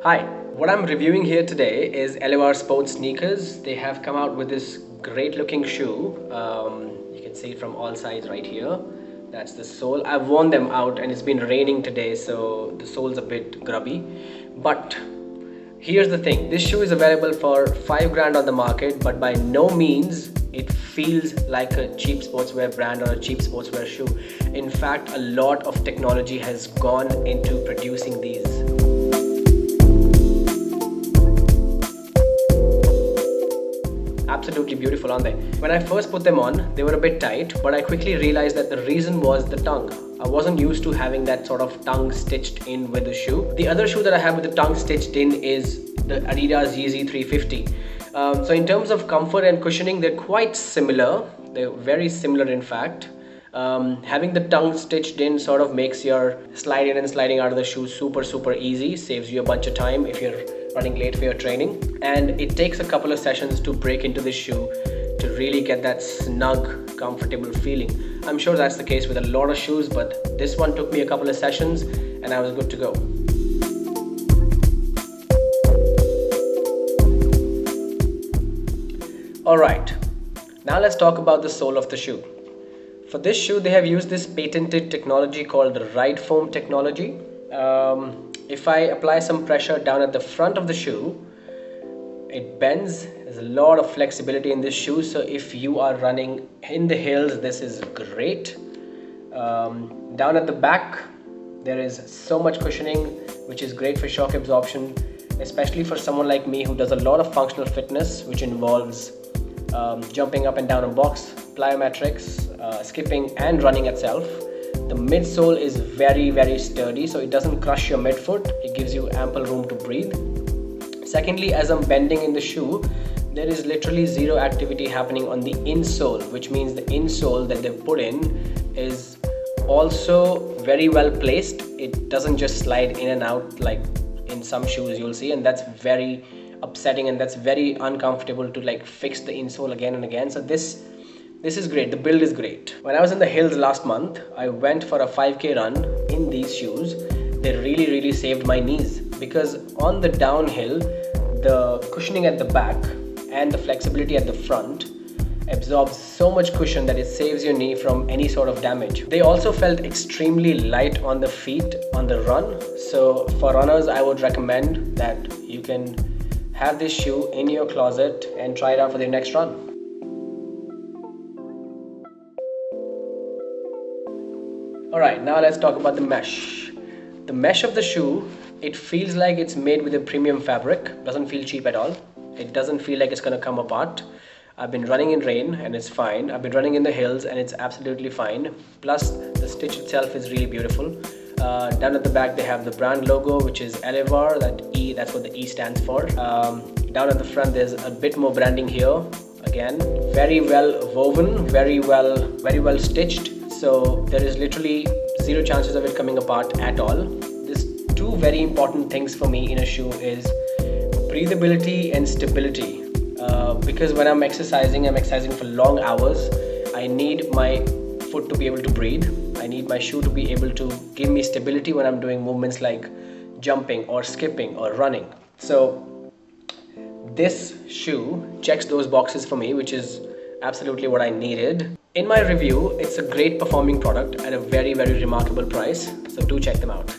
Hi, what I'm reviewing here today is Elevar Sports sneakers. They have come out with this great looking shoe. You can see it from all sides right here. That's the sole. I've worn them out and it's been raining today, so the sole's a bit grubby. But here's the thing, this shoe is available for 5 grand on the market, but by no means it feels like a cheap sportswear brand or a cheap sportswear shoe. In fact, a lot of technology has gone into producing these. Absolutely beautiful, aren't they? When I first put them on, they were a bit tight, but I quickly realized that the reason was the tongue. I wasn't used to having that sort of tongue stitched in with the shoe. The other shoe that I have with the tongue stitched in is the Adidas Yeezy 350. So in terms of comfort and cushioning, they're quite similar. They're very similar in fact. Having the tongue stitched in sort of makes your slide in and sliding out of the shoe super easy, saves you a bunch of time if you're running late for your training, and it takes a couple of sessions to break into the shoe to really get that snug, comfortable feeling. I'm sure that's the case with a lot of shoes, but this one took me a couple of sessions and I was good to go. Alright, now let's talk about the sole of the shoe. For this shoe, they have used this patented technology called the ride foam technology. If I apply some pressure down at the front of the shoe, it bends. There's a lot of flexibility in this shoe, so if you are running in the hills, this is great. Down at the back, there is so much cushioning, which is great for shock absorption, especially for someone like me who does a lot of functional fitness, which involves jumping up and down a box, plyometrics, skipping and running itself. The midsole is very sturdy, so it doesn't crush your midfoot. It gives you ample room to breathe. Secondly, as I'm bending in the shoe, there is literally zero activity happening on the insole, which means the insole that they've put in is also very well placed. It doesn't just slide in and out like in some shoes you'll see, and that's very upsetting and that's very uncomfortable to like fix the insole again and again. So this is great. The build is great. When I was in the hills last month, I went for a 5k run in these shoes. They really saved my knees, because on the downhill, the cushioning at the back and the flexibility at the front absorbs so much cushion that it saves your knee from any sort of damage. They also felt extremely light on the feet on the run. So for runners, I would recommend that you can have this shoe in your closet and try it out for the next run. Alright, now let's talk about the mesh. The mesh of the shoe, it feels like it's made with a premium fabric. Doesn't feel cheap at all. It doesn't feel like it's gonna come apart. I've been running in rain and it's fine. I've been running in the hills and it's absolutely fine. Plus, the stitch itself is really beautiful. Down at the back, they have the brand logo, which is Elevar. That's what the E stands for. Down at the front, there's a bit more branding here. Again, very well woven, very well stitched. So there is literally zero chances of it coming apart at all. These two very important things for me in a shoe is breathability and stability. Because when I'm exercising for long hours. I need my foot to be able to breathe. I need my shoe to be able to give me stability when I'm doing movements like jumping or skipping or running. So this shoe checks those boxes for me, which is absolutely what I needed. In my review, it's a great performing product at a very remarkable price, so do check them out.